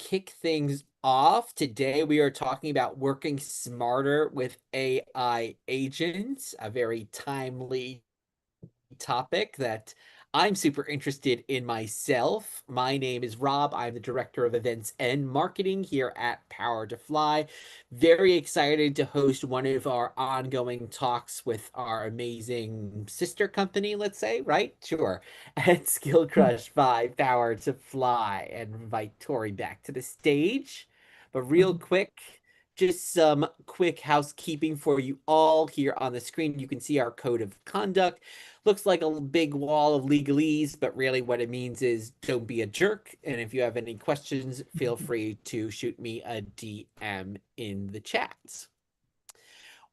kick things off. Today, we are talking about working smarter with AI agents, a very timely topic that I'm super interested in myself. My name is Rob. I'm the Director of Events and Marketing here at Power to Fly. Very excited to host one of our ongoing talks with our amazing sister company, let's say, right? Sure. At Skill Crush by Power to Fly and invite Tori back to the stage. But real Mhm. quick, just some quick housekeeping for you all here on the screen. You can see our code of conduct. Looks like a big wall of legalese, but really what it means is don't be a jerk. And if you have any questions, feel free to shoot me a DM in the chat.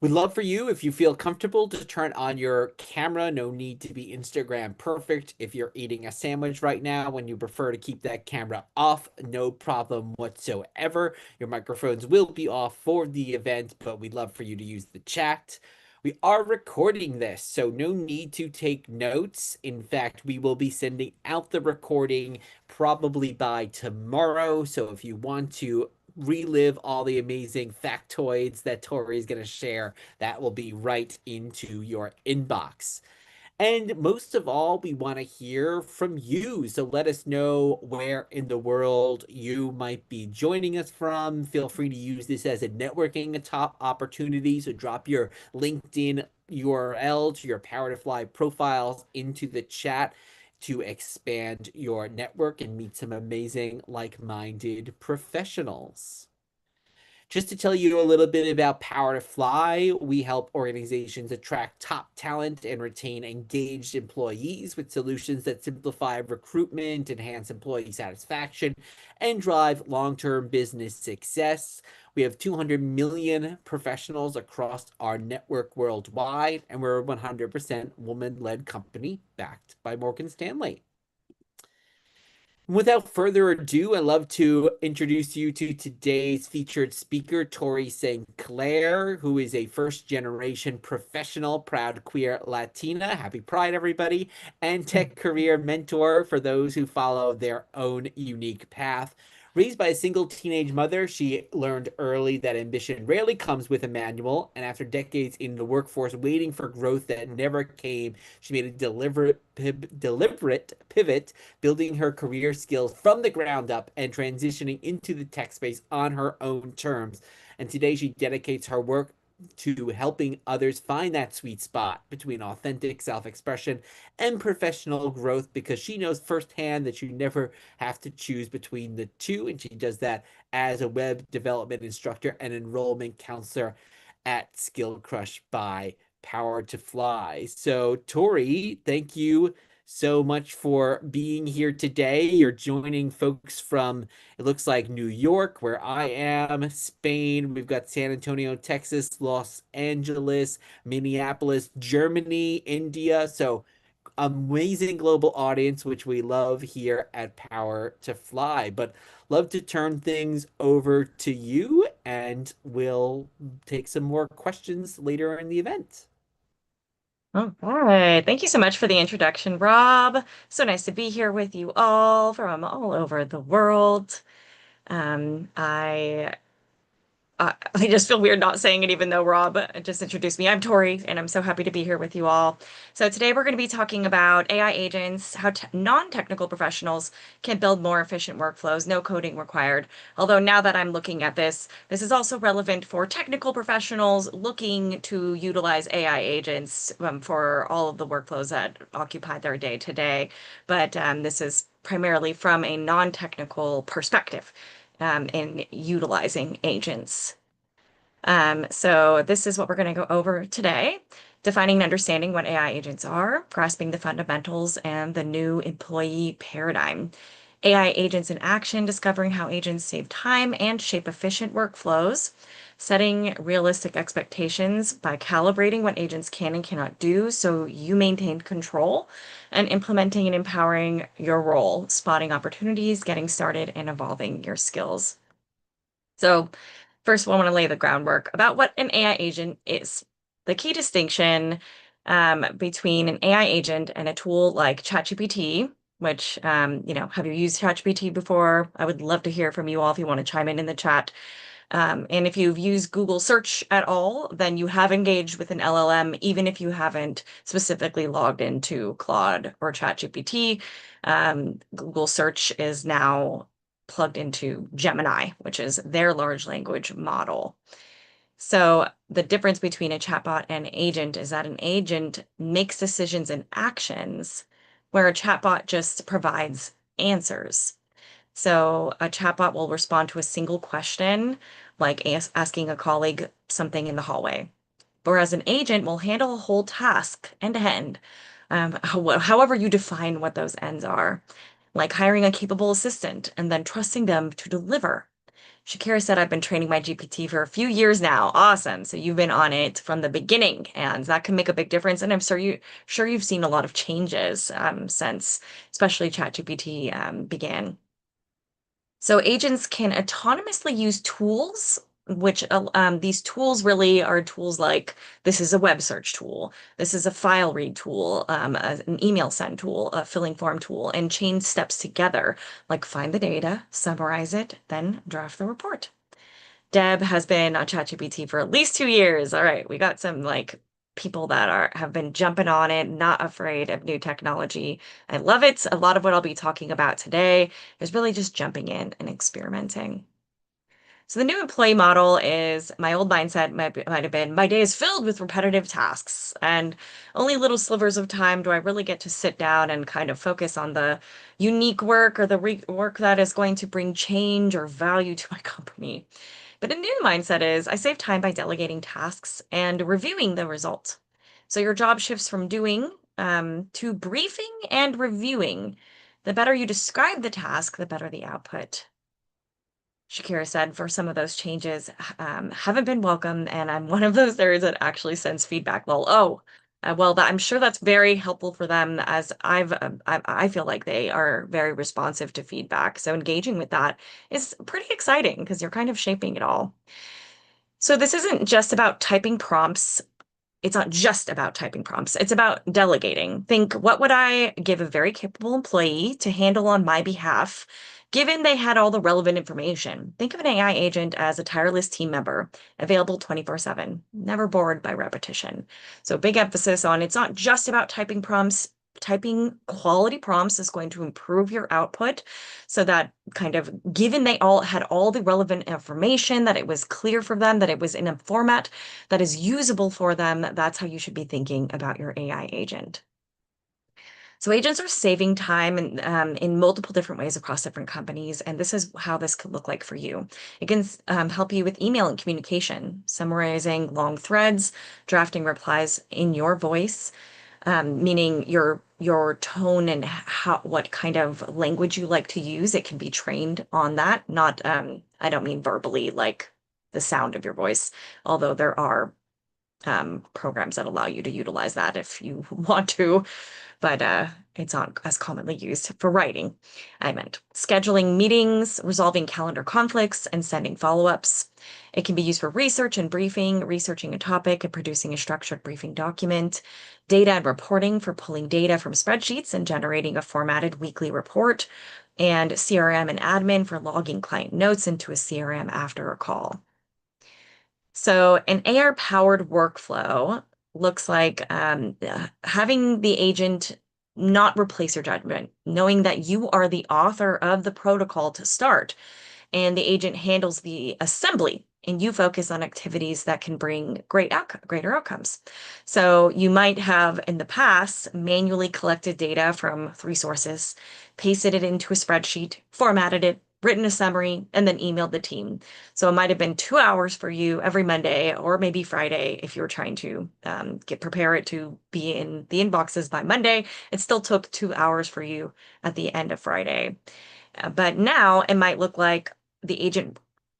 We'd love for you, if you feel comfortable, to turn on your camera. No need to be Instagram perfect. If you're eating a sandwich right now and you prefer to keep that camera off, no problem whatsoever. Your microphones will be off for the event, but we'd love for you to use the chat. We are recording this, so no need to take notes. In fact, we will be sending out the recording probably by tomorrow. So if you want to relive all the amazing factoids that Tori is going to share, that will be right into your inbox. And most of all, we want to hear from you. So let us know where in the world you might be joining us from. Feel free to use this as a networking top opportunity. So drop your LinkedIn URL to your Power to Fly profiles into the chat to expand your network and meet some amazing like-minded professionals. Just to tell you a little bit about Power to Fly, we help organizations attract top talent and retain engaged employees with solutions that simplify recruitment, enhance employee satisfaction, and drive long-term business success. We have 200 million professionals across our network worldwide, and we're a 100% woman-led company backed by Morgan Stanley. Without further ado, I'd love to introduce you to today's featured speaker, Tori St. Clair, who is a first generation professional, proud queer Latina. Happy Pride, everybody, and tech career mentor for those who follow their own unique path. Raised by a single teenage mother, she learned early that ambition rarely comes with a manual, and after decades in the workforce waiting for growth that never came, she made a deliberate pivot, building her career skills from the ground up and transitioning into the tech space on her own terms. And today she dedicates her work to helping others find that sweet spot between authentic self-expression and professional growth, because she knows firsthand that you never have to choose between the two. And she does that as a web development instructor and enrollment counselor at Skill Crush by Power to Fly. So, Tori, thank you so much for being here today. You're joining folks from, it looks like, New York, where I am, Spain. We've got San Antonio, Texas, Los Angeles, Minneapolis, Germany, India. So amazing global audience, which we love here at Power to Fly. But love to turn things over to you, and we'll take some more questions later in the event. All right. Thank you so much for the introduction, Rob. So nice to be here with you all from all over the world. I just feel weird not saying it, even though Rob just introduced me. I'm Tori, and I'm so happy to be here with you all. So today we're going to be talking about AI agents, how non-technical professionals can build more efficient workflows, no coding required. Although now that I'm looking at this, this is also relevant for technical professionals looking to utilize AI agents for all of the workflows that occupy their day to day. But this is primarily from a non-technical perspective in utilizing agents. So this is what we're going to go over today. Defining and understanding what AI agents are, grasping the fundamentals and the new employee paradigm. AI agents in action, discovering how agents save time and shape efficient workflows, setting realistic expectations by calibrating what agents can and cannot do so you maintain control, and implementing and empowering your role, spotting opportunities, getting started, and evolving your skills. So first, I want to lay the groundwork about what an AI agent is. The key distinction between an AI agent and a tool like ChatGPT which, have you used ChatGPT before? I would love to hear from you all if you want to chime in the chat. And if you've used Google search at all, then you have engaged with an LLM, even if you haven't specifically logged into Claude or ChatGPT. Google search is now plugged into Gemini, which is their large language model. So the difference between a chatbot and an agent is that an agent makes decisions and actions, where a chatbot just provides answers. So a chatbot will respond to a single question, like asking a colleague something in the hallway. Whereas an agent will handle a whole task end to end, however you define what those ends are, like hiring a capable assistant and then trusting them to deliver. Shakira said, I've been training my GPT for a few years now. Awesome. So you've been on it from the beginning, and that can make a big difference. And I'm sure you've seen a lot of changes since, especially ChatGPT began. So agents can autonomously use tools, which these tools really are tools like this is a web search tool, this is a file read tool, an email send tool, a filling form tool, and chain steps together, like find the data, summarize it, then draft the report. Deb has been on ChatGPT for at least 2 years. All right, we got some like people that have been jumping on it, not afraid of new technology. I love it. A lot of what I'll be talking about today is really just jumping in and experimenting. So the new employee model is my old mindset might have been my day is filled with repetitive tasks and only little slivers of time do I really get to sit down and kind of focus on the unique work or the work that is going to bring change or value to my company. But a new mindset is I save time by delegating tasks and reviewing the result. So your job shifts from doing to briefing and reviewing. The better you describe the task, the better the output. Shakira said, for some of those changes haven't been welcome, and I'm one of those there that actually sends feedback. I'm sure that's very helpful for them as I feel like they are very responsive to feedback. So engaging with that is pretty exciting because you're kind of shaping it all. So this isn't just about typing prompts. It's not just about typing prompts. It's about delegating. Think, what would I give a very capable employee to handle on my behalf, given they had all the relevant information? Think of an AI agent as a tireless team member, available 24/7, never bored by repetition. So big emphasis on it's not just about typing prompts. Typing quality prompts is going to improve your output so that kind of given they all had all the relevant information, that it was clear for them, that it was in a format that is usable for them, that's how you should be thinking about your AI agent. So agents are saving time in multiple different ways across different companies, and this is how this could look like for you. It can help you with email and communication, summarizing long threads, drafting replies in your voice, meaning your tone and what kind of language you like to use. It can be trained on that. Not I don't mean verbally, like the sound of your voice, although there are programs that allow you to utilize that if you want to, but it's not as commonly used for writing. I meant scheduling meetings, resolving calendar conflicts, and sending follow-ups. It can be used for research and briefing, researching a topic and producing a structured briefing document, data and reporting for pulling data from spreadsheets and generating a formatted weekly report, and CRM and admin for logging client notes into a CRM after a call. So an AI-powered workflow looks like having the agent not replace your judgment, knowing that you are the author of the protocol to start, and the agent handles the assembly, and you focus on activities that can bring greater outcomes. So you might have in the past manually collected data from 3 sources, pasted it into a spreadsheet, formatted it, written a summary, and then emailed the team. So it might have been 2 hours for you every Monday or maybe Friday if you were trying to prepare it to be in the inboxes by Monday. It still took 2 hours for you at the end of Friday. But now it might look like the agent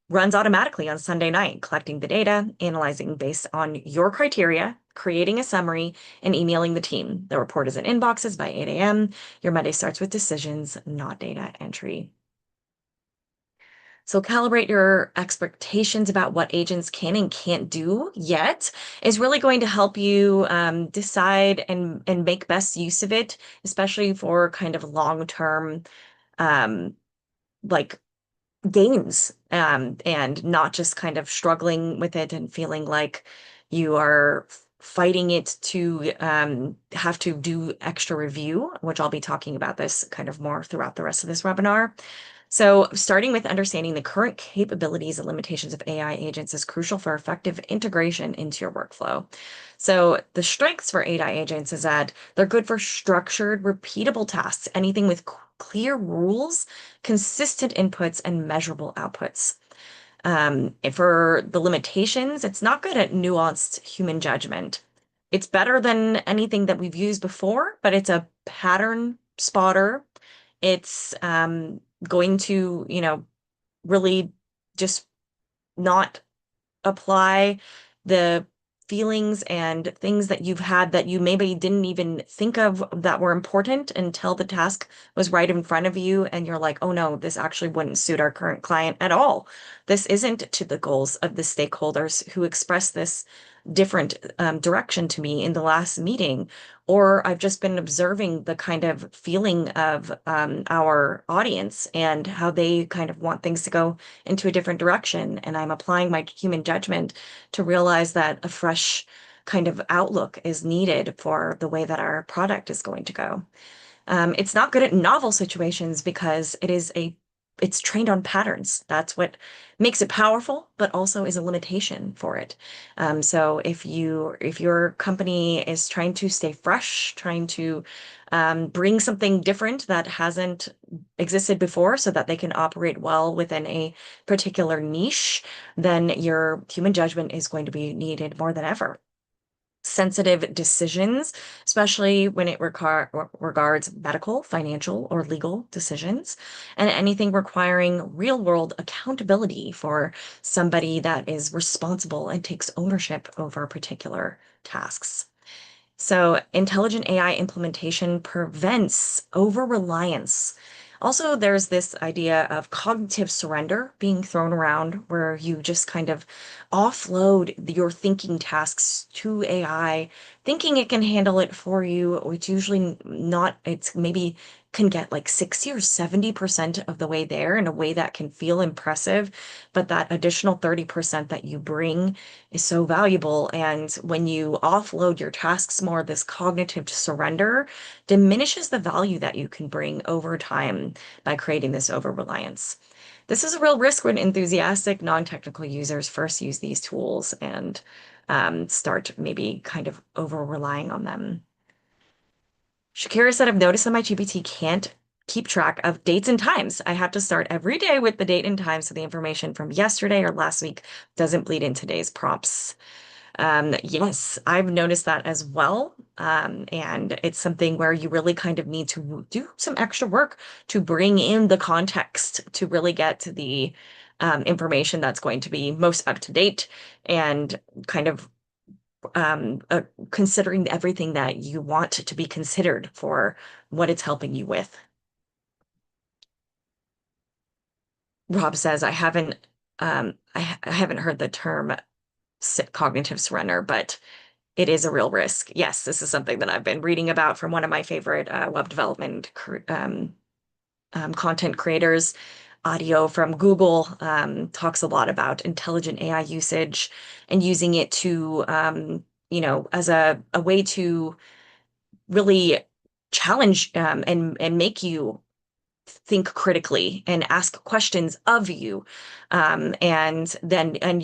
runs automatically on Sunday night, collecting the data, analyzing based on your criteria, creating a summary, and emailing the team. The report is in inboxes by 8 a.m. Your Monday starts with decisions, not data entry. So calibrate your expectations about what agents can and can't do yet is really going to help you decide and make best use of it, especially for kind of long-term um, like gains and not just kind of struggling with it and feeling like you are fighting it to have to do extra review, which I'll be talking about this kind of more throughout the rest of this webinar. So, starting with understanding the current capabilities and limitations of AI agents is crucial for effective integration into your workflow. So, the strengths for AI agents is that they're good for structured, repeatable tasks, anything with clear rules, consistent inputs, and measurable outputs. For the limitations, it's not good at nuanced human judgment. It's better than anything that we've used before, but it's a pattern spotter. It's going to, really just not apply the feelings and things that you've had that you maybe didn't even think of that were important until the task was right in front of you and you're like, oh no, this actually wouldn't suit our current client at all. This isn't to the goals of the stakeholders who expressed this different direction to me in the last meeting. Or I've just been observing the kind of feeling of our audience and how they kind of want things to go into a different direction. And I'm applying my human judgment to realize that a fresh kind of outlook is needed for the way that our product is going to go. It's not good at novel situations because it's trained on patterns. That's what makes it powerful, but also is a limitation for it. So if your company is trying to stay fresh, trying to bring something different that hasn't existed before so that they can operate well within a particular niche, then your human judgment is going to be needed more than ever. Sensitive decisions, especially when it regards medical, financial, or legal decisions, and anything requiring real-world accountability for somebody that is responsible and takes ownership over particular tasks. So intelligent AI implementation prevents over-reliance. Also, there's this idea of cognitive surrender being thrown around where you just kind of offload your thinking tasks to AI, thinking it can handle it for you, which usually not, it's maybe can get like 60 or 70% of the way there in a way that can feel impressive, but that additional 30% that you bring is so valuable. And when you offload your tasks more, this cognitive surrender diminishes the value that you can bring over time by creating this over reliance. This is a real risk when enthusiastic, non-technical users first use these tools and start maybe kind of over relying on them. Shakira said, I've noticed that my GPT can't keep track of dates and times. I have to start every day with the date and time so the information from yesterday or last week doesn't bleed into today's prompts. Yes, I've noticed that as well. And it's something where you really kind of need to do some extra work to bring in the context to really get to the information that's going to be most up to date and kind of considering everything that you want to be considered for what it's helping you with. Rob says, I haven't heard the term cognitive surrender, but it is a real risk. Yes, this is something that I've been reading about from one of my favorite web development content creators. Audio from Google talks a lot about intelligent AI usage and using it to, as a way to really challenge and make you think critically and ask questions of you. And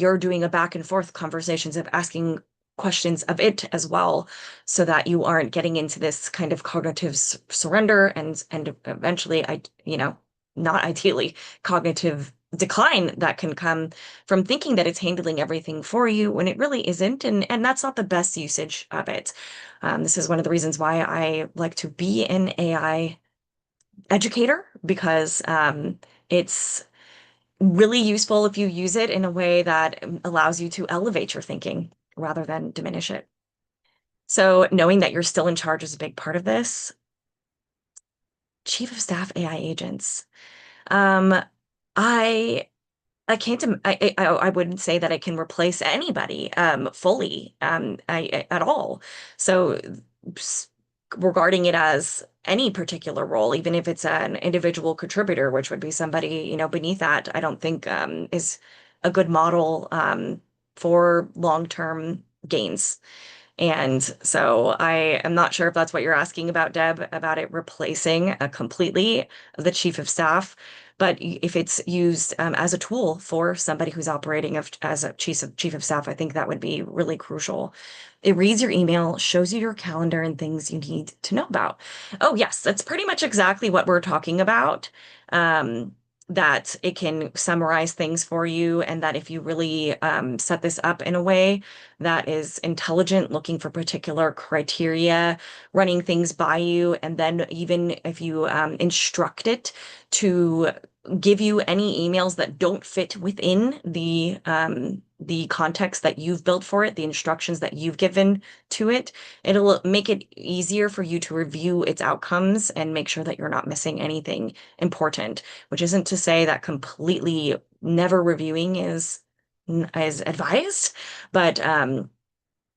you're doing a back and forth conversations of asking questions of it as well, so that you aren't getting into this kind of cognitive surrender and eventually, not ideally, cognitive decline that can come from thinking that it's handling everything for you when it really isn't. And that's not the best usage of it. This is one of the reasons why I like to be an AI educator because it's really useful if you use it in a way that allows you to elevate your thinking rather than diminish it. So knowing that you're still in charge is a big part of this. Chief of Staff AI agents. Um, I I can't. I wouldn't say that it can replace anybody fully at all. So s- regarding it as any particular role, even if it's an individual contributor, which would be somebody, beneath that, I don't think is a good model for long-term gains. And so I am not sure if that's what you're asking about, Deb, about it replacing completely the chief of staff. But if it's used as a tool for somebody who's operating as a chief of staff, I think that would be really crucial. It reads your email, shows you your calendar and things you need to know about. Oh, yes, that's pretty much exactly what we're talking about. That it can summarize things for you, and that if you really set this up in a way that is intelligent, looking for particular criteria, running things by you, and then even if you instruct it to give you any emails that don't fit within the context that you've built for it, the instructions that you've given to it, it'll make it easier for you to review its outcomes and make sure that you're not missing anything important, which isn't to say that completely never reviewing is advised, but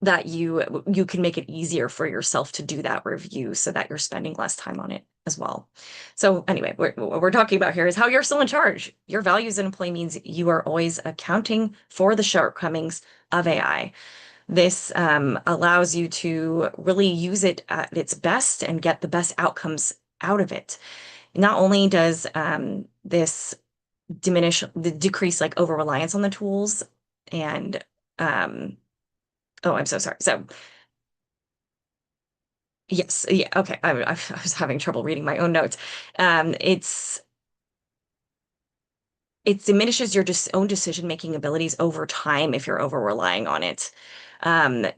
that you can make it easier for yourself to do that review so that you're spending less time on it as well. So anyway, what we're talking about here is how you're still in charge. Your values in employee means you are always accounting for the shortcomings of AI. This allows you to really use it at its best and get the best outcomes out of it. Not only does this decrease like over reliance on the tools and um, oh, I'm so sorry. So yes, yeah, okay. I was having trouble reading my own notes. It's it diminishes your own decision-making abilities over time if you're over relying on it.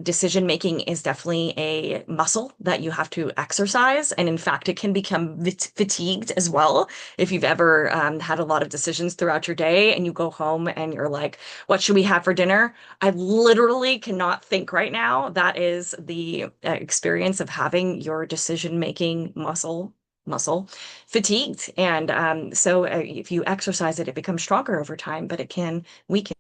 Decision making is definitely a muscle that you have to exercise. And in fact, it can become fatigued as well. If you've ever had a lot of decisions throughout your day and you go home and you're like, what should we have for dinner? I literally cannot think right now. That is the experience of having your decision making muscle fatigued. And so if you exercise it, it becomes stronger over time, but it can weaken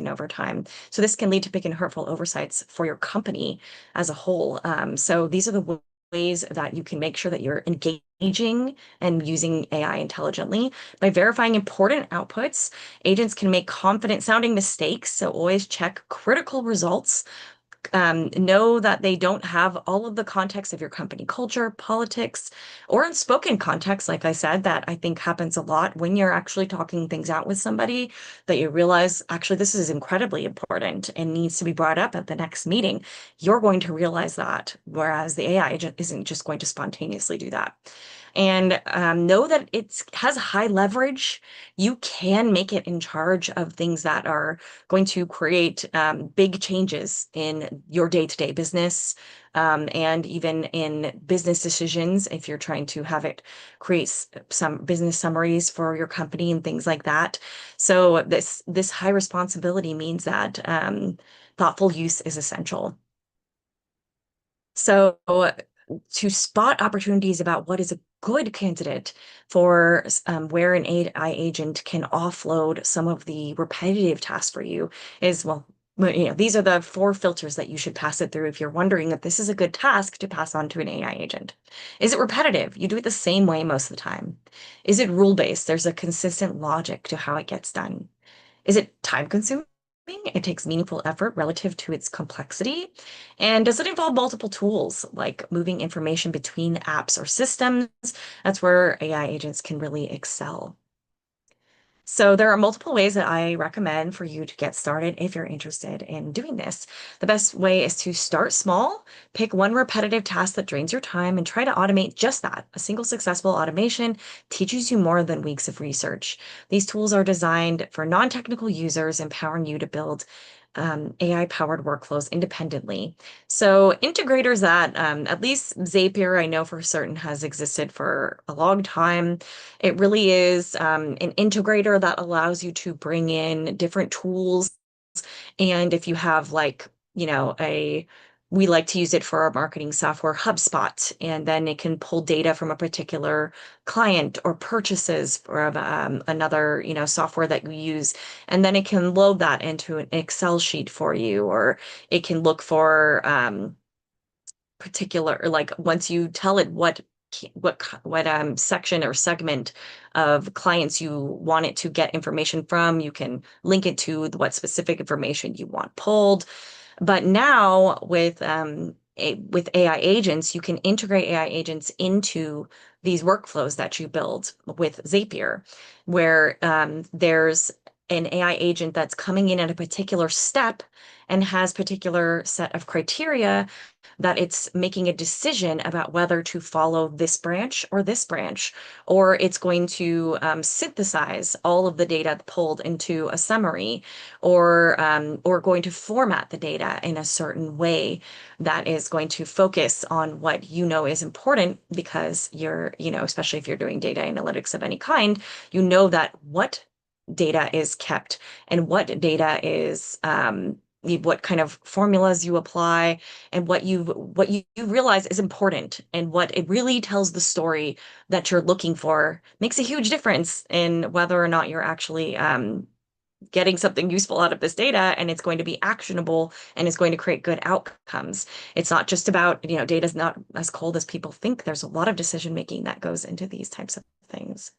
over time. So this can lead to big and hurtful oversights for your company as a whole. So these are the ways that you can make sure that you're engaging and using AI intelligently. By verifying important outputs, agents can make confident sounding mistakes. So always check critical results, know that they don't have all of the context of your company culture, politics, or unspoken context, like I said, that I think happens a lot when you're actually talking things out with somebody, that you realize actually this is incredibly important and needs to be brought up at the next meeting. You're going to realize that, whereas the AI agent isn't just going to spontaneously do that. And know that it has high leverage. You can make it in charge of things that are going to create big changes in your day-to-day business, and even in business decisions if you're trying to have it create some business summaries for your company and things like that. So this high responsibility means that thoughtful use is essential. So to spot opportunities about what is a good candidate for where an AI agent can offload some of the repetitive tasks for you is, well, these are the 4 filters that you should pass it through if you're wondering if this is a good task to pass on to an AI agent. Is it repetitive? You do it the same way most of the time. Is it rule-based? There's a consistent logic to how it gets done. Is it time consuming? It takes meaningful effort relative to its complexity. And does it involve multiple tools like moving information between apps or systems? That's where AI agents can really excel. So there are multiple ways that I recommend for you to get started if you're interested in doing this. The best way is to start small, pick one repetitive task that drains your time and try to automate just that. A single successful automation teaches you more than weeks of research. These tools are designed for non-technical users, empowering you to build AI-powered workflows independently. So integrators that, at least Zapier, I know for certain has existed for a long time. It really is an integrator that allows you to bring in different tools. And if you have like, a we like to use it for our marketing software, HubSpot, and then it can pull data from a particular client or purchases from another, software that you use, and then it can load that into an Excel sheet for you, or it can look for particular, like once you tell it what section or segment of clients you want it to get information from, you can link it to what specific information you want pulled. But now with AI agents, you can integrate AI agents into these workflows that you build with Zapier, where there's an AI agent that's coming in at a particular step and has particular set of criteria that it's making a decision about whether to follow this branch, or it's going to synthesize all of the data pulled into a summary, or going to format the data in a certain way that is going to focus on what you know is important because especially if you're doing data analytics of any kind, you know that what data is kept and what data is what kind of formulas you apply and what you realize is important and what it really tells the story that you're looking for makes a huge difference in whether or not you're actually getting something useful out of this data and it's going to be actionable and it's going to create good outcomes. It's not just about, data is not as cold as people think. There's a lot of decision making that goes into these types of things.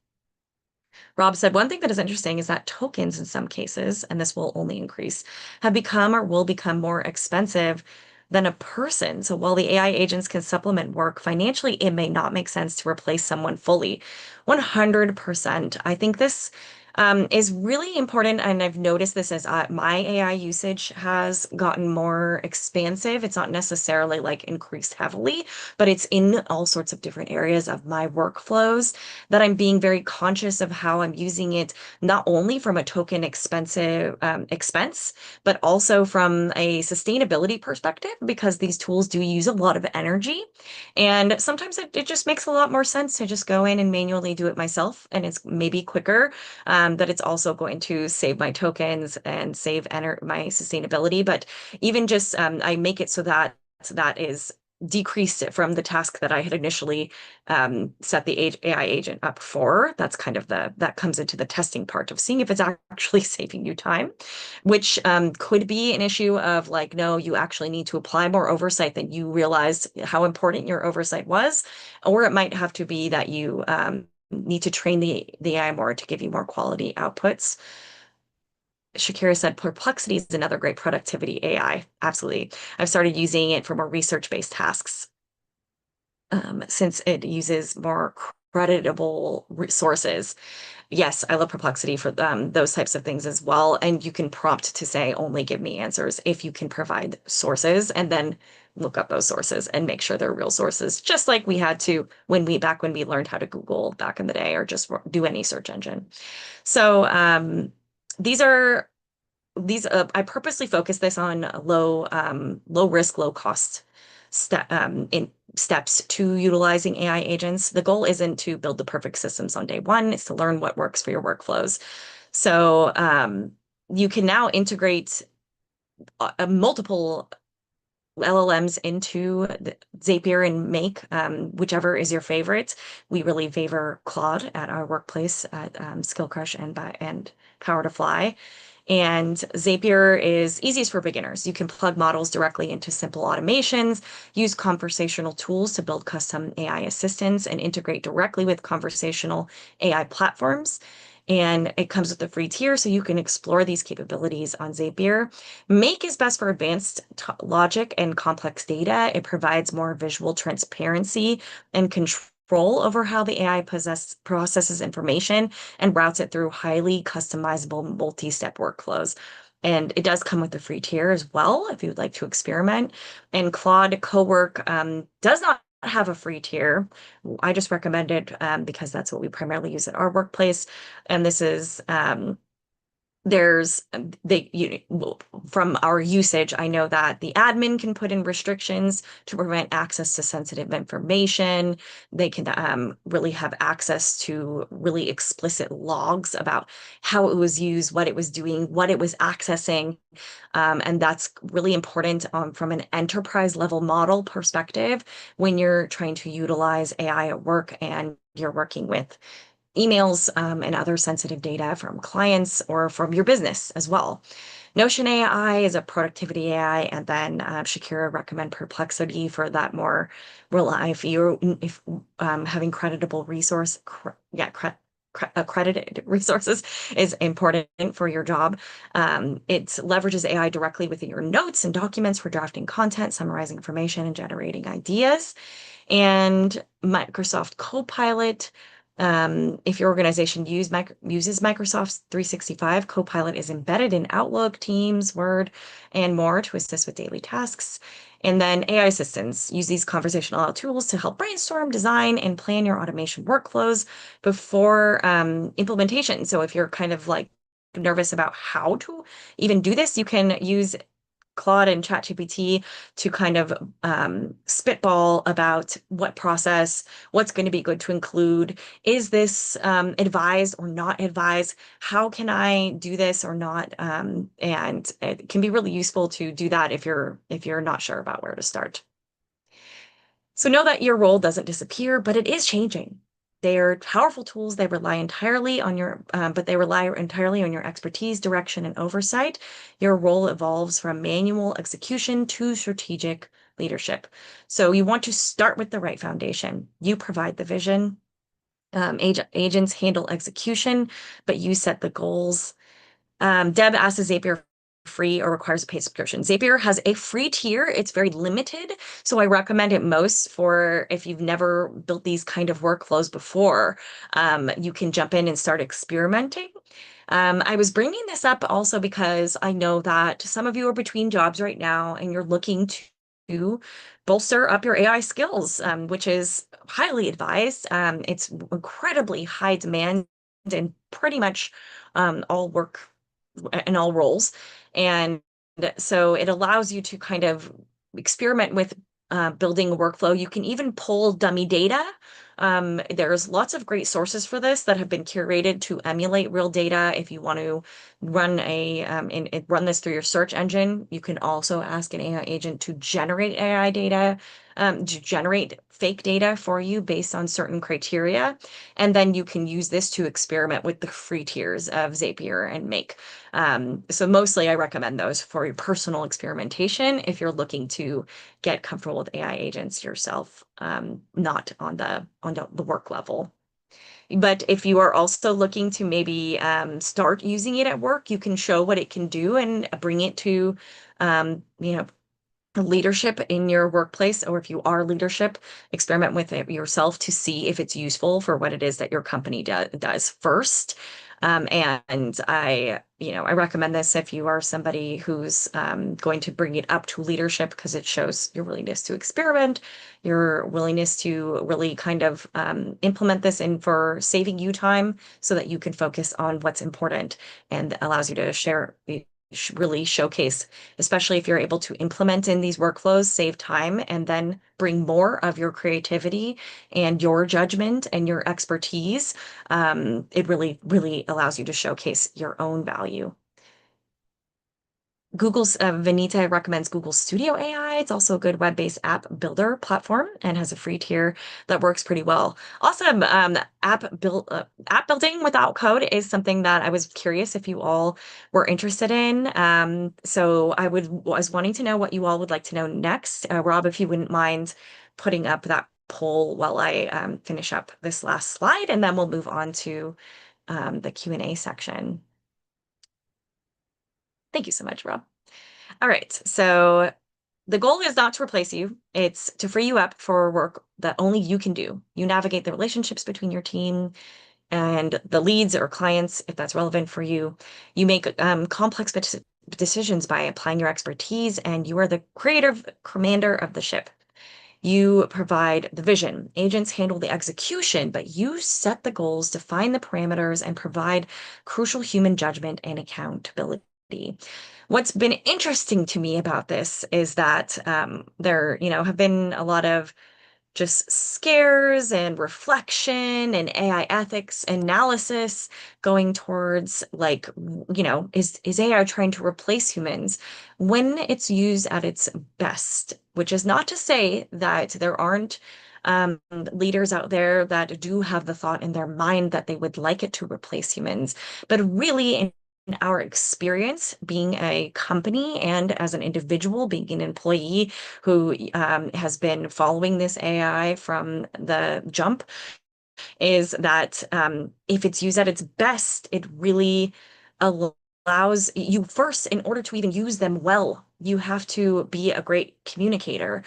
Rob said one thing that is interesting is that tokens in some cases, and this will only increase, have become or will become more expensive than a person. So while the AI agents can supplement work financially, it may not make sense to replace someone fully. 100%. I think this is really important. And I've noticed this as my AI usage has gotten more expansive. It's not necessarily like increased heavily, but it's in all sorts of different areas of my workflows that I'm being very conscious of how I'm using it, not only from a token expense, but also from a sustainability perspective, because these tools do use a lot of energy. And sometimes it just makes a lot more sense to just go in and manually do it myself. And it's maybe quicker, that it's also going to save my tokens and save my sustainability. But even just I make it so that that is decreased it from the task that I had initially set the AI agent up for. That's kind of that comes into the testing part of seeing if it's actually saving you time, which could be an issue of like, no, you actually need to apply more oversight than you realized how important your oversight was, or it might have to be that you need to train the AI more to give you more quality outputs. Shakira said Perplexity is another great productivity AI. Absolutely. I've started using it for more research-based tasks since it uses more creditable resources. Yes, I love Perplexity for those types of things as well. And you can prompt to say, only give me answers if you can provide sources, and then look up those sources and make sure they're real sources, just like we had to back when we learned how to Google back in the day or just do any search engine. So these are I purposely focus this on low risk, low cost in steps to utilizing AI agents. The goal isn't to build the perfect systems on day one, it's to learn what works for your workflows. So you can now integrate multiple LLMs into Zapier and make whichever is your favorite. We really favor Claude at our workplace at Skill Crush and Power to Fly. And Zapier is easiest for beginners. You can plug models directly into simple automations, use conversational tools to build custom AI assistants, and integrate directly with conversational AI platforms. And it comes with a free tier, so you can explore these capabilities on Zapier. Make is best for advanced logic and complex data. It provides more visual transparency and control over how the AI processes information and routes it through highly customizable multi-step workflows. And it does come with a free tier as well if you would like to experiment. And Claude Cowork does not have a free tier. I just recommend it because that's what we primarily use at our workplace. And there's they you well, from our usage, I know that the admin can put in restrictions to prevent access to sensitive information. They can really have access to really explicit logs about how it was used, what it was doing, what it was accessing. And that's really important from an enterprise level model perspective when you're trying to utilize AI at work and you're working with emails and other sensitive data from clients or from your business as well. Notion AI is a productivity AI, and then Shakira recommend Perplexity for that more rely if having creditable resource, accredited resources is important for your job. It leverages AI directly within your notes and documents for drafting content, summarizing information, and generating ideas. And Microsoft Copilot. If your organization uses Microsoft 365, Copilot is embedded in Outlook, Teams, Word, and more to assist with daily tasks. And then AI assistants use these conversational tools to help brainstorm, design, and plan your automation workflows before implementation. So if you're kind of like nervous about how to even do this, you can use Claude and ChatGPT to kind of spitball about what process, what's going to be good to include. Is this advised or not advised? How can I do this or not? And it can be really useful to do that if you're not sure about where to start. So know that your role doesn't disappear, but it is changing. They are powerful tools. They rely entirely on but they rely entirely on your expertise, direction, and oversight. Your role evolves from manual execution to strategic leadership. So you want to start with the right foundation. You provide the vision. Agents handle execution, but you set the goals. Deb asks, is Zapier free or requires a paid subscription? Zapier has a free tier. It's very limited. So I recommend it most for if you've never built these kind of workflows before. You can jump in and start experimenting. I was bringing this up also because I know that some of you are between jobs right now and you're looking to bolster up your AI skills, which is highly advised. It's incredibly high demand in pretty much all work in all roles. And so it allows you to kind of experiment with building a workflow. You can even pull dummy data. There's lots of great sources for this that have been curated to emulate real data. If you want to run this through your search engine, you can also ask an AI agent to generate AI data, to generate fake data for you based on certain criteria. And then you can use this to experiment with the free tiers of Zapier and Make. So mostly I recommend those for your personal experimentation if you're looking to get comfortable with AI agents yourself, not on the work level. But if you are also looking to maybe start using it at work, you can show what it can do and bring it to you know, leadership in your workplace, or if you are leadership, experiment with it yourself to see if it's useful for what it is that your company does first. And I recommend this if you are somebody who's going to bring it up to leadership because it shows your willingness to experiment, your willingness to really kind of implement this in for saving you time so that you can focus on what's important and allows you to really showcase, especially if you're able to implement in these workflows, save time, and then bring more of your creativity and your judgment and your expertise. It really, really allows you to showcase your own value. Google's Vanita recommends Google Studio AI. It's also a good web-based app builder platform and has a free tier that works pretty well. Awesome. App building without code is something that I was curious if you all were interested in. So was wanting to know what you all would like to know next. Rob, if you wouldn't mind putting up that poll while I finish up this last slide, and then we'll move on to the Q&A section. Thank you so much, Rob. All right, so the goal is not to replace you. It's to free you up for work that only you can do. You navigate the relationships between your team and the leads or clients, if that's relevant for you. You make complex decisions by applying your expertise, and you are the creative commander of the ship. You provide the vision. Agents handle the execution, but you set the goals, define the parameters, and provide crucial human judgment and accountability. What's been interesting to me about this is that there, have been a lot of just scares and reflection and AI ethics analysis going towards like, is AI trying to replace humans when it's used at its best, which is not to say that there aren't leaders out there that do have the thought in their mind that they would like it to replace humans. But really, in our experience being a company and as an individual, being an employee who has been following this AI from the jump, is that if it's used at its best, it really allows you first, in order to even use them well, you have to be a great communicator.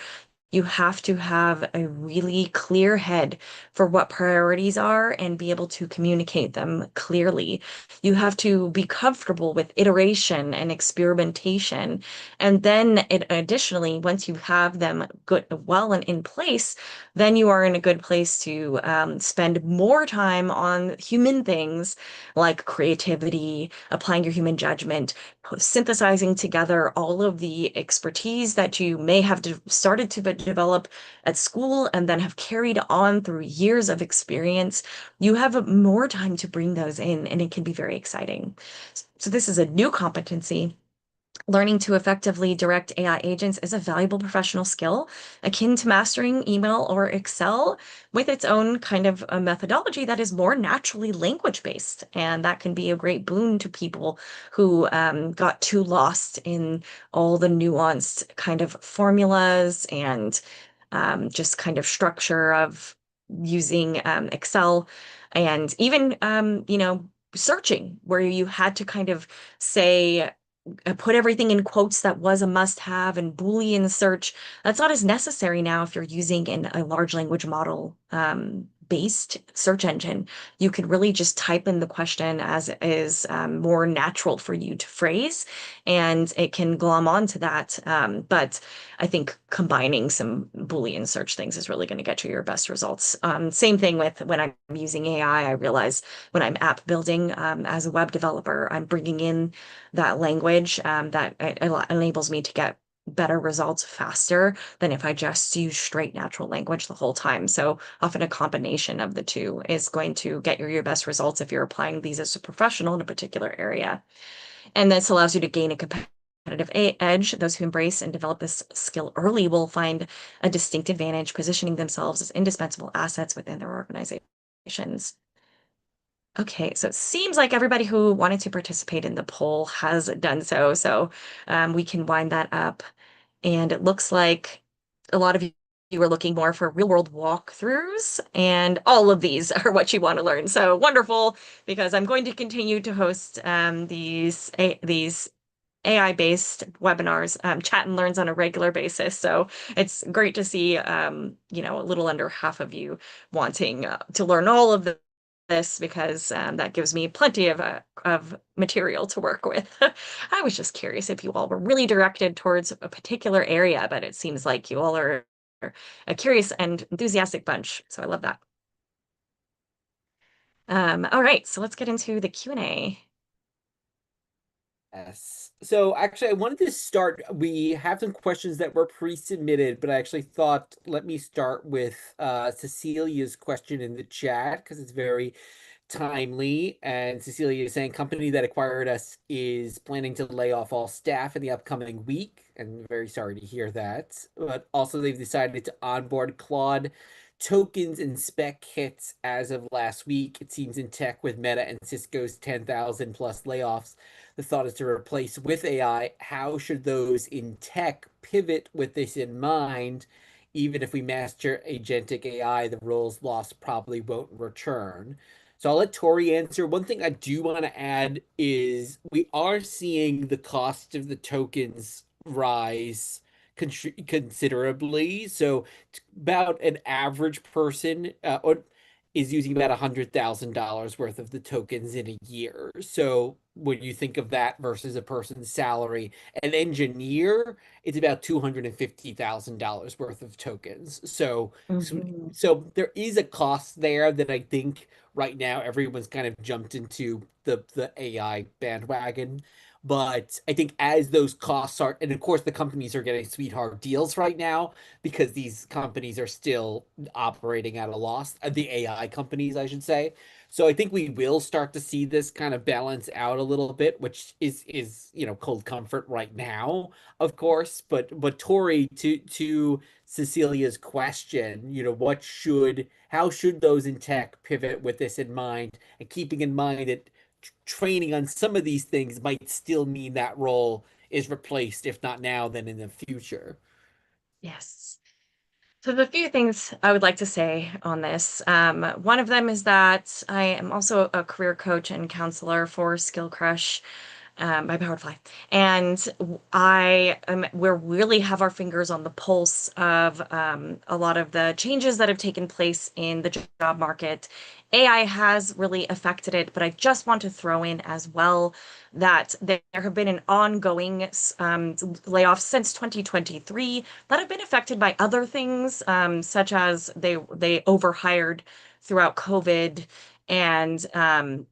You have to have a really clear head for what priorities are and be able to communicate them clearly. You have to be comfortable with iteration and experimentation. And then additionally, once you have them good, well and in place, then you are in a good place to spend more time on human things like creativity, applying your human judgment, synthesizing together all of the expertise that you may have started to develop at school and then have carried on through years of experience. You have more time to bring those in, and it can be very exciting. So this is a new competency. Learning to effectively direct AI agents is a valuable professional skill akin to mastering email or Excel with its own kind of a methodology that is more naturally language based. And that can be a great boon to people who got too lost in all the nuanced kind of formulas and just kind of structure of using Excel and even, searching where you had to kind of say, put everything in quotes that was a must-have and Boolean search. That's not as necessary now if you're using a large language model based search engine. You could really just type in the question as is more natural for you to phrase, and it can glom onto that. But I think combining some Boolean search things is really going to get you your best results. Same thing with when I'm using AI. I realize when I'm app building as a web developer, I'm bringing in that language that enables me to get better results faster than if I just use straight natural language the whole time. So often a combination of the two is going to get you your best results if you're applying these as a professional in a particular area. And this allows you to gain a competitive edge. Those who embrace and develop this skill early will find a distinct advantage, positioning themselves as indispensable assets within their organizations. Okay, so it seems like everybody who wanted to participate in the poll has done so. So we can wind that up. And it looks like a lot of you are looking more for real world walkthroughs, and all of these are what you want to learn. So wonderful, because I'm going to continue to host these AI-based webinars, Chat and Learns on a regular basis. So it's great to see, a little under half of you wanting to learn all of this because that gives me plenty of material to work with. I was just curious if you all were really directed towards a particular area, but it seems like you all are a curious and enthusiastic bunch. So I love that. All right, so let's get into the Q&A. Yes. So actually, I wanted to start. We have some questions that were pre-submitted, but I actually thought let me start with Cecilia's question in the chat because it's very timely. And Cecilia is saying company that acquired us is planning to lay off all staff in the upcoming week. And very sorry to hear that. But also they've decided to onboard Claude tokens and spec kits as of last week. It seems in tech with Meta and Cisco's 10,000 plus layoffs. The thought is to replace with AI. How should those in tech pivot with this in mind? Even if we master agentic AI, the roles lost probably won't return. So I'll let Tori answer. One thing I do want to add is we are seeing the cost of the tokens rise considerably. So about an average person is using about $100,000 worth of the tokens in a year. So when you think of that versus a person's salary. An engineer, it's about $250,000 worth of tokens. Mhm. So there is a cost there that I think right now everyone's kind of jumped into the AI bandwagon. But I think as those costs are, and of course the companies are getting sweetheart deals right now because these companies are still operating at a loss, the AI companies, I should say. So I think we will start to see this kind of balance out a little bit, which is cold comfort right now, of course. But Tori, to Cecilia's question, how should those in tech pivot with this in mind, and keeping in mind that training on some of these things might still mean that role is replaced, if not now, then in the future. Yes. So the few things I would like to say on this, one of them is that I am also a career coach and counselor for Skill Crush by Powerfly. And we really have our fingers on the pulse of a lot of the changes that have taken place in the job market. AI has really affected it, but I just want to throw in as well that there have been an ongoing layoffs since 2023 that have been affected by other things, such as they overhired throughout COVID and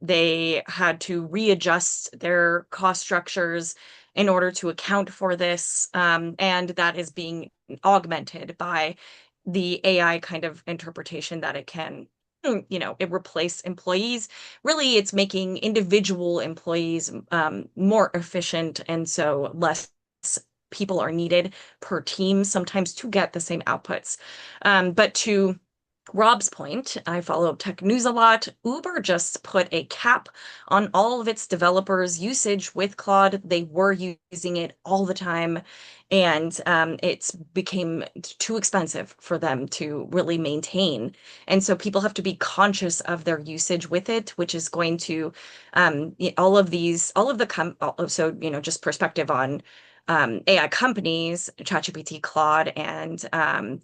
they had to readjust their cost structures in order to account for this. And that is being augmented by the AI kind of interpretation that it can, it replace employees. Really, it's making individual employees more efficient, and so less people are needed per team sometimes to get the same outputs. But to Rob's point, I follow tech news a lot. Uber just put a cap on all of its developers' usage with Claude. They were using it all the time, and it's became too expensive for them to really maintain. And so people have to be conscious of their usage with it, which is going to all of the so just perspective on AI companies, ChatGPT, Claude, and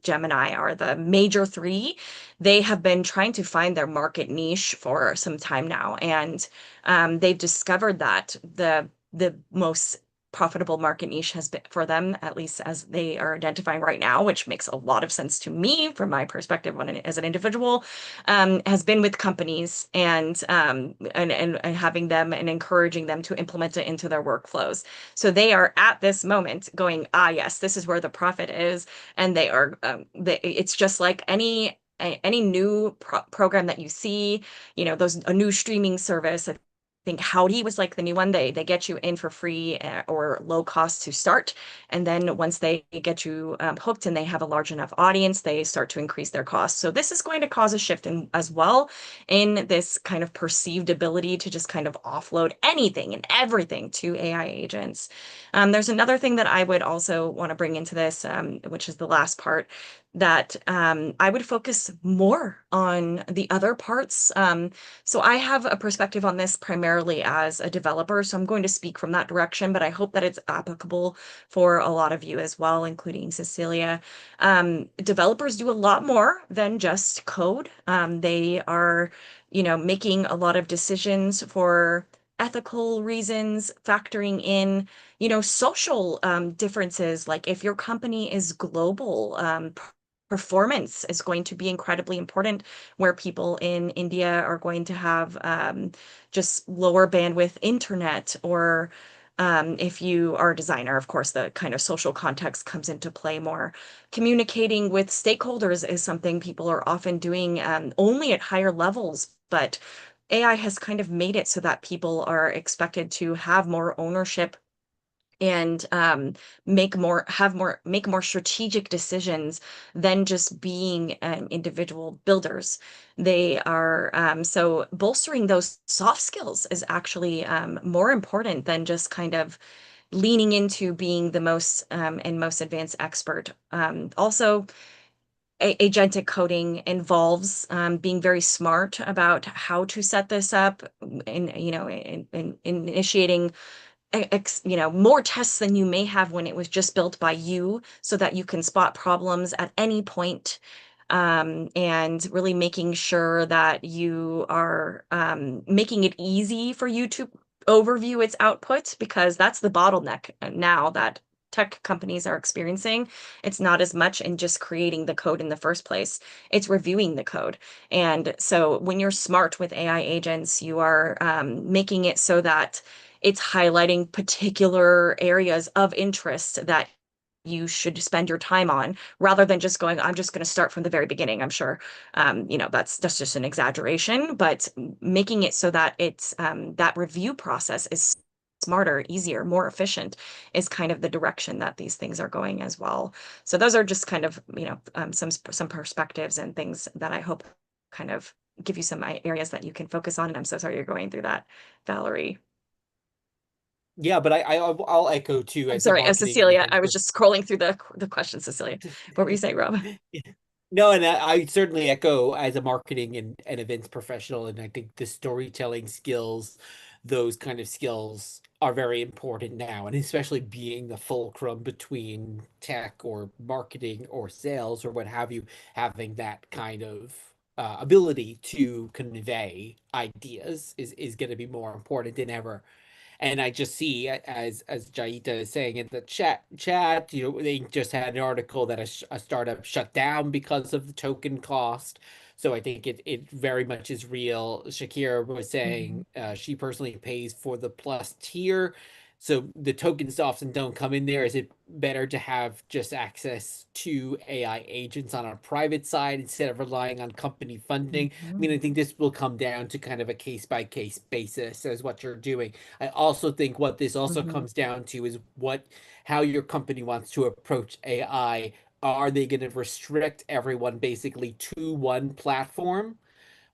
Gemini are the major three. They have been trying to find their market niche for some time now, and they've discovered that the most profitable market niche has been for them, at least as they are identifying right now, which makes a lot of sense to me from my perspective as an individual, has been with companies and having them and encouraging them to implement it into their workflows. So they are at this moment going, ah, yes, this is where the profit is, and it's just like any new program that you see, those a new streaming service. I think Howdy was like the new one. They get you in for free or low cost to start, and then once they get you hooked and they have a large enough audience, they start to increase their costs. So this is going to cause a shift in as well in this kind of perceived ability to just kind of offload anything and everything to AI agents. There's another thing that I would also want to bring into this, which is the last part, that I would focus more on the other parts. So I have a perspective on this primarily as a developer, so I'm going to speak from that direction, but I hope that it's applicable for a lot of you as well, including Cecilia. Developers do a lot more than just code. They are, making a lot of decisions for ethical reasons, factoring in, social differences. Like if your company is global, performance is going to be incredibly important, where people in India are going to have just lower bandwidth internet, or if you are a designer, of course, the kind of social context comes into play more. Communicating with stakeholders is something people are often doing only at higher levels, but AI has kind of made it so that people are expected to have more ownership and make more strategic decisions than just being individual builders. They are so bolstering those soft skills is actually more important than just kind of leaning into being the most and most advanced expert. Also, agentic coding involves being very smart about how to set this up, and in initiating more tests than you may have when it was just built by you, so that you can spot problems at any point, and really making sure that you are making it easy for you to overview its output because that's the bottleneck now that tech companies are experiencing. It's not as much in just creating the code in the first place, it's reviewing the code. And so when you're smart with AI agents, you are making it so that it's highlighting particular areas of interest that you should spend your time on rather than just going, I'm just going to start from the very beginning. I'm sure, that's just an exaggeration, but making it so that it's that review process is smarter, easier, more efficient is kind of the direction that these things are going as well. So those are just kind of, some perspectives and things that I hope kind of give you some areas that you can focus on. And I'm so sorry you're going through that, Valerie. Yeah, but I'll echo too I'm as a sorry, marketing and Cecilia. events. I was just scrolling through the questions, Cecilia. What were you saying, Rob? No, and I certainly echo as a marketing and events professional, and I think the storytelling skills, those kind of skills are very important now, and especially being the fulcrum between tech or marketing or sales or what have you, having that kind of ability to convey ideas is going to be more important than ever. And I just see, as Jaita is saying in the chat, they just had an article that a startup shut down because of the token cost. So I think it very much is real. Shakira was Mhm, saying she personally pays for the plus tier. So the tokens often don't come in there. Is it better to have just access to AI agents on a private side instead of relying on company funding? I mean, mhm, I think this will come down to kind of a case by case basis as what you're doing. I also think what this also mhm, comes down to is how your company wants to approach AI. Are they going to restrict everyone basically to one platform,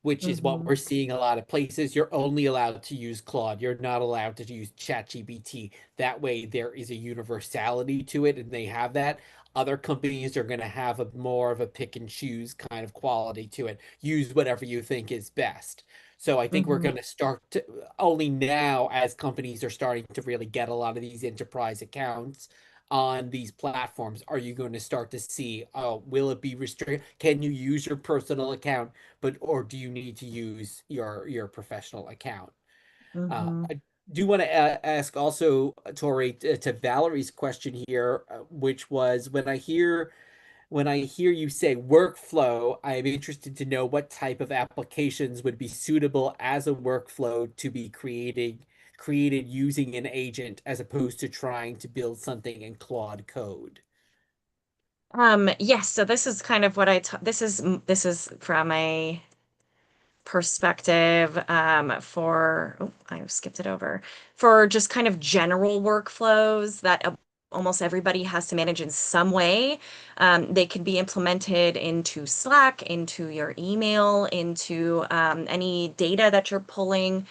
which is what mhm, we're seeing a lot of places? You're only allowed to use Claude. You're not allowed to use ChatGPT. That way, there is a universality to it, and they have that. Other companies are going to have a more of a pick and choose kind of quality to it. Use whatever you think is best. So I think we're mhm, going to start to only now as companies are starting to really get a lot of these enterprise accounts on these platforms, are you going to start to see, oh, will it be restricted? Can you use your personal account, but or do you need to use your professional account? mhm. I do want to ask also, Tori, to Valerie's question here, which was when I hear you say workflow, I am interested to know what type of applications would be suitable as a workflow to be created using an agent as opposed to trying to build something in Claude code. Yes, so this is kind of what this is from a perspective for oh, I skipped it over for just kind of general workflows that almost everybody has to manage in some way. They can be implemented into Slack, into your email, into any data that you're pulling.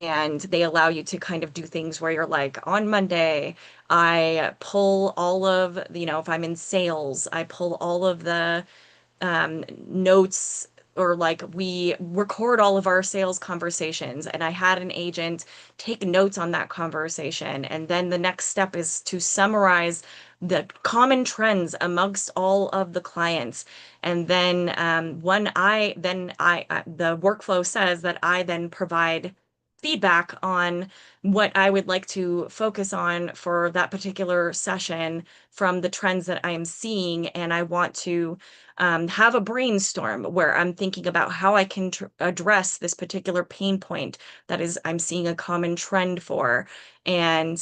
And they allow you to kind of do things where you're like, on Monday, I pull all of, if I'm in sales, I pull all of the notes, or like we record all of our sales conversations and I had an agent take notes on that conversation, and then the next step is to summarize the common trends amongst all of the clients. And then the workflow says that I then provide feedback on what I would like to focus on for that particular session from the trends that I am seeing. And I want to have a brainstorm where I'm thinking about how I can address this particular pain point that is I'm seeing a common trend for. And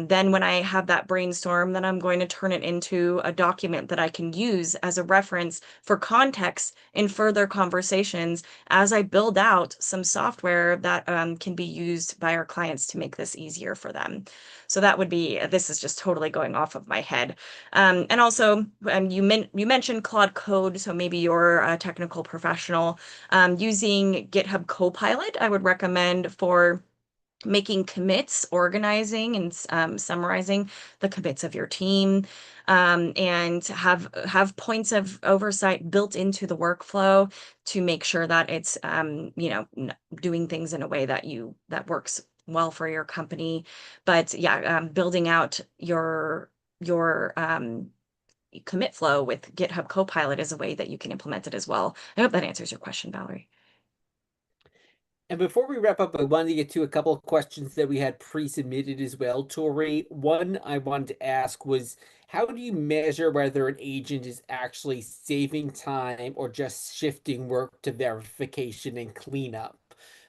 then when I have that brainstorm, then I'm going to turn it into a document that I can use as a reference for context in further conversations as I build out some software that can be used by our clients to make this easier for them. So that would be, this is just totally going off of my head. And also, you mentioned Claude Code, so maybe you're a technical professional. Using GitHub Copilot, I would recommend for making commits, organizing and summarizing the commits of your team, and have points of oversight built into the workflow to make sure that it's doing things in a way that works well for your company. But yeah, building out your commit flow with GitHub Copilot is a way that you can implement it as well. I hope that answers your question, Valerie. And before we wrap up, I wanted to get to a couple of questions that we had pre-submitted as well, Tori. One I wanted to ask was, how do you measure whether an agent is actually saving time or just shifting work to verification and cleanup?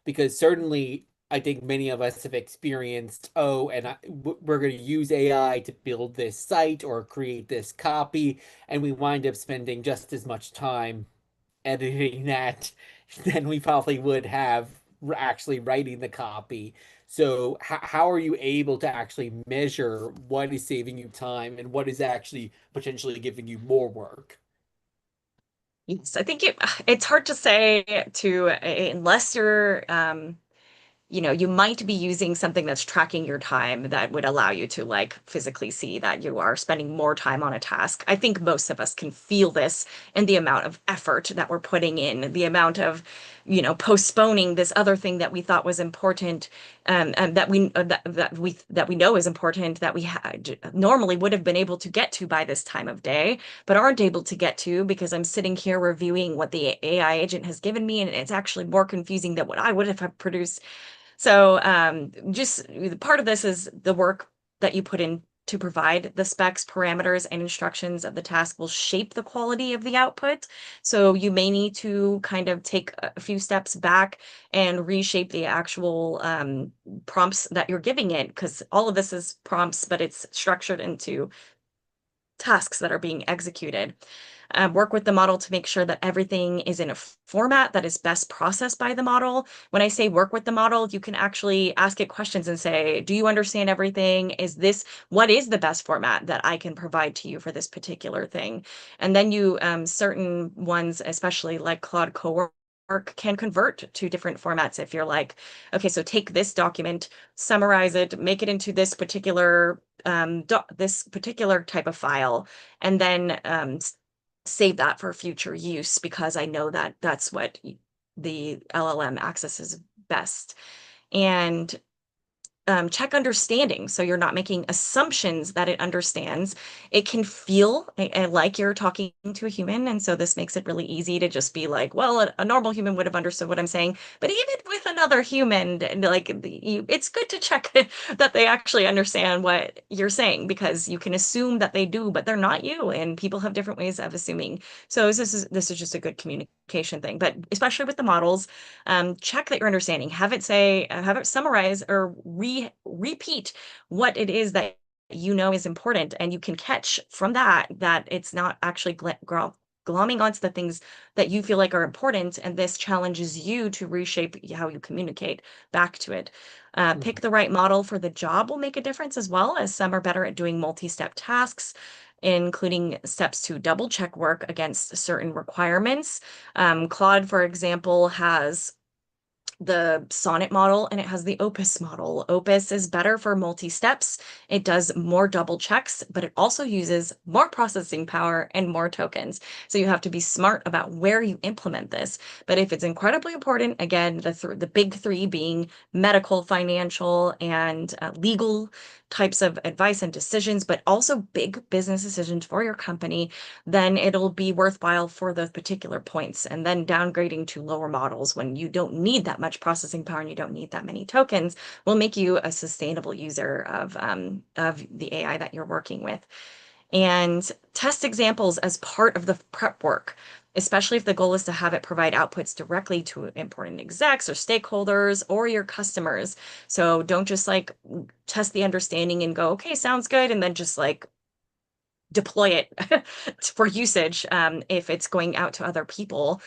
Because certainly, I think many of us have experienced, oh, and we're going to use AI to build this site or create this copy, and we wind up spending just as much time editing that than we probably would have actually writing the copy. So how are you able to actually measure what is saving you time and what is actually potentially giving you more work? Yes, I think it's hard to say unless you're you might be using something that's tracking your time that would allow you to like physically see that you are spending more time on a task. I think most of us can feel this in the amount of effort that we're putting in, the amount of, postponing this other thing that we thought was important, and that we know is important that we had normally would have been able to get to by this time of day, but aren't able to get to because I'm sitting here reviewing what the AI agent has given me, and it's actually more confusing than what I would have produced. So just part of this is the work that you put in to provide the specs, parameters, and instructions of the task will shape the quality of the output. So you may need to kind of take a few steps back and reshape the actual prompts that you're giving it, because all of this is prompts, but it's structured into tasks that are being executed. Work with the model to make sure that everything is in a format that is best processed by the model. When I say work with the model, you can actually ask it questions and say, do you understand everything? What is the best format that I can provide to you for this particular thing? And then certain ones, especially like Claude Cowork, can convert to different formats if you're like, okay, so take this document, summarize it, make it into this particular type of file, and then save that for future use because I know that that's what the LLM accesses best. And check understanding. So you're not making assumptions that it understands. It can feel like you're talking to a human. And so this makes it really easy to just be like, well, a normal human would have understood what I'm saying. But even with another human, it's good to check that they actually understand what you're saying because you can assume that they do, but they're not you. And people have different ways of assuming. So this is just a good communication thing. But especially with the models, check that you're understanding. Have it summarize or repeat what it is that you know is important, and you can catch from that it's not actually glomming onto the things that you feel like are important, and this challenges you to reshape how you communicate back to it. Pick the right model for the job will make a difference as well, as some are better at doing multi-step tasks, including steps to double check work against certain requirements. Claude, for example, has the Sonnet model and it has the Opus model. Opus is better for multi-steps. It does more double checks, but it also uses more processing power and more tokens. So you have to be smart about where you implement this. But if it's incredibly important, again, the big three being medical, financial, and legal types of advice and decisions, but also big business decisions for your company, then it'll be worthwhile for those particular points. And then downgrading to lower models when you don't need that much processing power and you don't need that many tokens will make you a sustainable user of the AI that you're working with. And test examples as part of the prep work, especially if the goal is to have it provide outputs directly to important execs or stakeholders or your customers. So don't just like test the understanding and go, okay, sounds good, and then just like deploy it for usage. If it's going out to other people,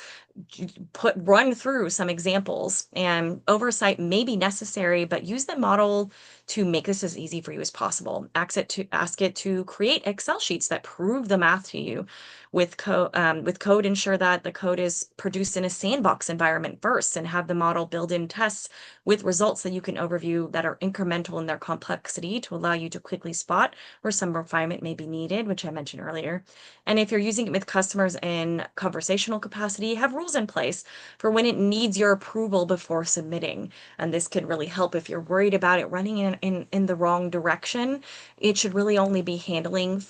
run through some examples, and oversight may be necessary, but use the model to make this as easy for you as possible. Ask it to create Excel sheets that prove the math to you. With code, ensure that the code is produced in a sandbox environment first, and have the model build in tests with results that you can overview that are incremental in their complexity to allow you to quickly spot where some refinement may be needed, which I mentioned earlier. And if you're using it with customers in conversational capacity, have rules in place for when it needs your approval before submitting. And this could really help if you're worried about it running in the wrong direction. It should really only be handling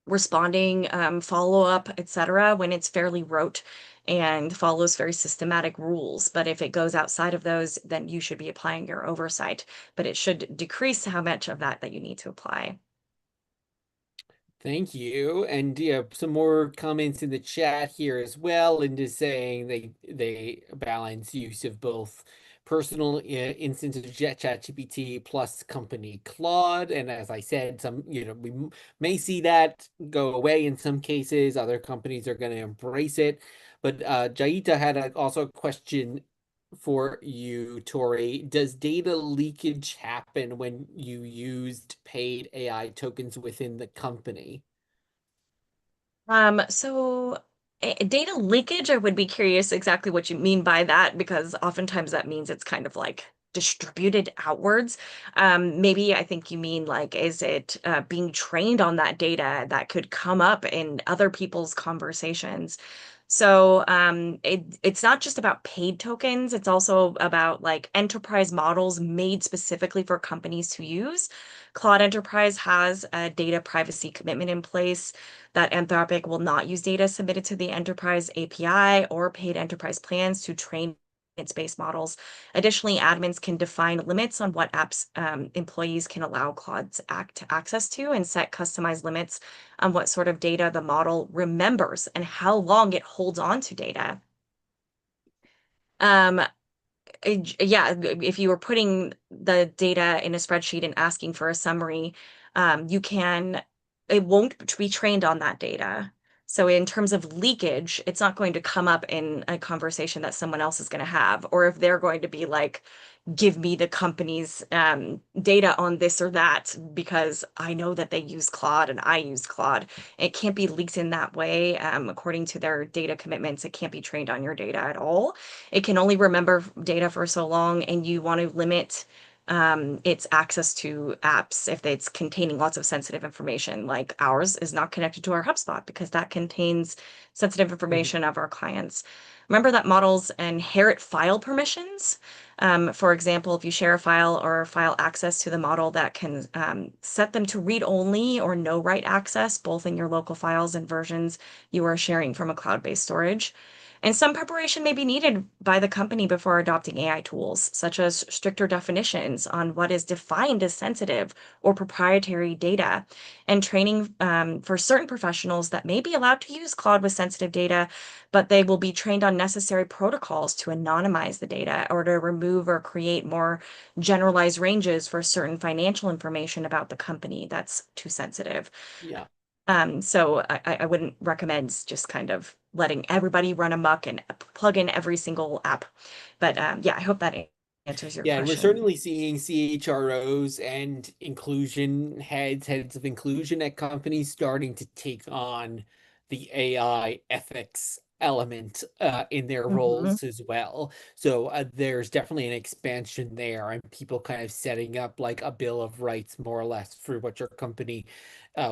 responding, follow-up, etc., when it's fairly rote and follows very systematic rules. But if it goes outside of those, then you should be applying your oversight. But it should decrease how much of that you need to apply. Thank you. And yeah, some more comments in the chat here as well, into saying they balance use of both personal instances of ChatGPT plus company Claude. And as I said, some we may see that go away in some cases. Other companies are going to embrace it. But Jaita had also a question for you, Tori. Does data leakage happen when you used paid AI tokens within the company? Data leakage, I would be curious exactly what you mean by that, because oftentimes that means it's kind of like distributed outwards. Maybe I think you mean like, is it being trained on that data that could come up in other people's conversations? It's not just about paid tokens, it's also about like enterprise models made specifically for companies to use. Claude Enterprise has a data privacy commitment in place that Anthropic will not use data submitted to the enterprise API or paid enterprise plans to train its base models. Additionally, admins can define limits on what apps employees can allow Claude's act access to and set customized limits on what sort of data the model remembers and how long it holds on to data. Um, yeah, if you were putting the data in a spreadsheet and asking for a summary, you can, it won't be trained on that data. So in terms of leakage, it's not going to come up in a conversation that someone else is going to have, or if they're going to be like, give me the company's data on this or that because I know that they use Claude and I use Claude. It can't be leaked in that way. According to their data commitments, it can't be trained on your data at all. It can only remember data for so long, and you want to limit its access to apps if it's containing lots of sensitive information. Like ours is not connected to our HubSpot because that contains sensitive information of our clients. Remember that models inherit file permissions. For example, if you share a file or file access to the model, that can set them to read only or no write access, both in your local files and versions you are sharing from a cloud-based storage. And some preparation may be needed by the company before adopting AI tools, such as stricter definitions on what is defined as sensitive or proprietary data, and training for certain professionals that may be allowed to use Claude with sensitive data, but they will be trained on necessary protocols to anonymize the data or to remove or create more generalized ranges for certain financial information about the company that's too sensitive. Yeah. So I wouldn't recommend just kind of letting everybody run amok and plug in every single app. But yeah, I hope that answers your Yeah, and we're question. certainly seeing CHROs and inclusion heads of inclusion at companies starting to take on the AI ethics element in their Hmm. roles as well. So there's definitely an expansion there, and people kind of setting up like a bill of rights, more or less, for what your company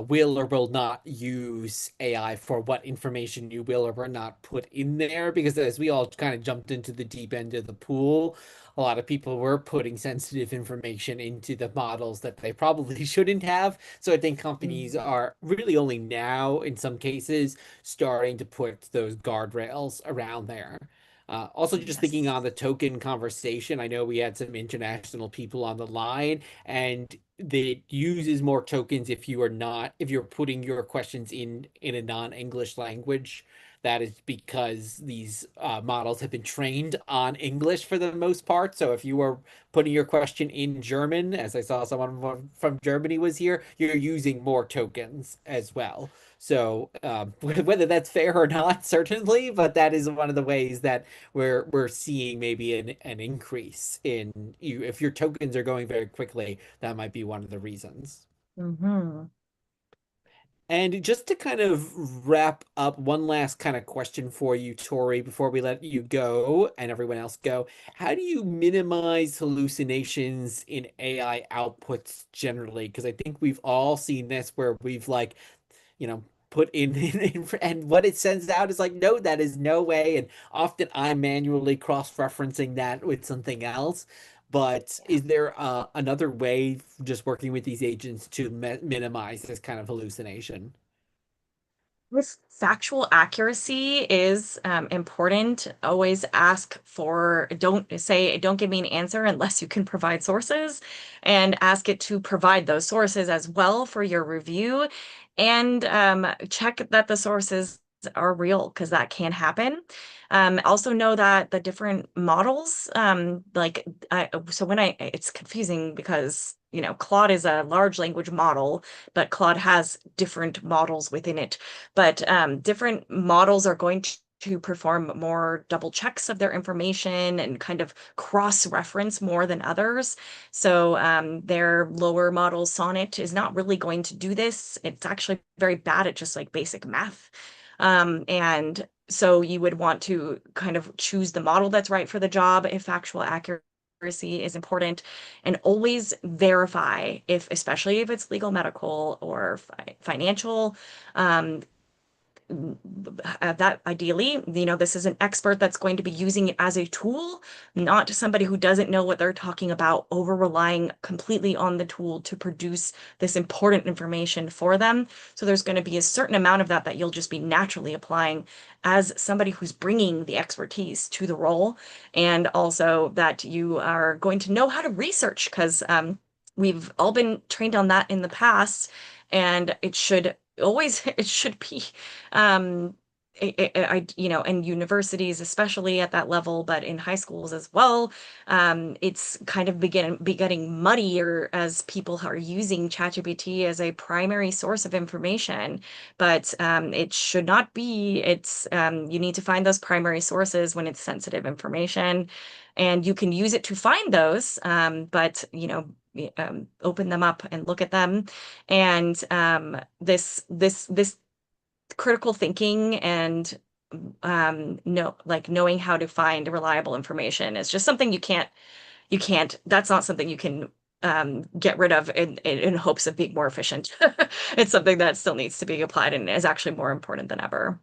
will or will not use AI for, what information you will or will not put in there. Because as we all kind of jumped into the deep end of the pool, a lot of people were putting sensitive information into the models that they probably shouldn't have. So I think companies Mm. are really only now, in some cases, starting to put those guardrails around there. Also, just thinking on Yes. the token conversation, I know we had some international people on the line, and it uses more tokens if you are not, if you're putting your questions in a non-English language. That is because these models have been trained on English for the most part. So if you are putting your question in German, as I saw someone from Germany was here, you're using more tokens as well. So whether that's fair or not, certainly, but that is one of the ways that we're seeing maybe an increase in you. If your tokens are going very quickly, that might be one of the reasons. Hmm. And just to kind of wrap up, one last kind of question for you, Tori, before we let you go and everyone else go. How do you minimize hallucinations in AI outputs generally? Because I think we've all seen this where we've like, put and what it sends out is like, no, that is no way. And often I'm manually cross-referencing that with something else. But Yeah. is there another way, just working with these agents, to minimize this kind of hallucination? With factual accuracy is important. Always ask for, don't give me an answer unless you can provide sources, and ask it to provide those sources as well for your review. And check that the sources are real, because that can happen. Also know that the different models, it's confusing because, Claude is a large language model, but Claude has different models within it. But different models are going to perform more double checks of their information and kind of cross-reference more than others. So their lower model Sonnet is not really going to do this. It's actually very bad at just like basic math. And so you would want to kind of choose the model that's right for the job if factual accuracy is important, and always verify, if especially if it's legal, medical, or financial, um, that ideally, this is an expert that's going to be using it as a tool, not somebody who doesn't know what they're talking about, over relying completely on the tool to produce this important information for them. So there's going to be a certain amount of that that you'll just be naturally applying as somebody who's bringing the expertise to the role, and also that you are going to know how to research, because we've all been trained on that in the past, and it should be um, in universities, especially at that level, but in high schools as well. It's kind of getting muddier as people are using ChatGPT as a primary source of information, but it should not be. You need to find those primary sources when it's sensitive information, and you can use it to find those, but open them up and look at them. And this critical thinking and knowing how to find reliable information is just something that's not something you can get rid of in hopes of being more efficient. It's something that still needs to be applied and is actually more important than ever.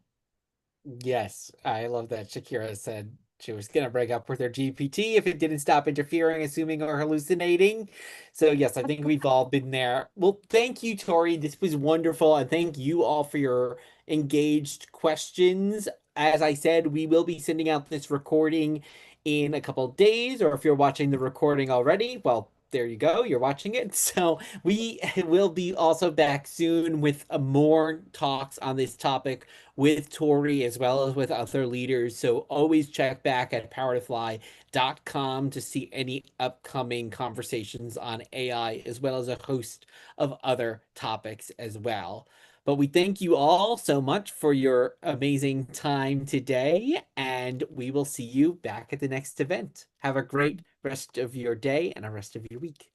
Yes, I love that Shakira said she was gonna break up with her GPT if it didn't stop interfering, assuming, or hallucinating. So yes, I think we've all been there. Well, thank you, Tori. This was wonderful, and thank you all for your engaged questions. As I said, we will be sending out this recording in a couple of days, or if you're watching the recording already, well, there you go, you're watching it. So we will be also back soon with more talks on this topic with Tori as well as with other leaders. So always check back at powertofly.com to see any upcoming conversations on AI, as well as a host of other topics as well. But we thank you all so much for your amazing time today, and we will see you back at the next event. Have a great rest of your day and a rest of your week.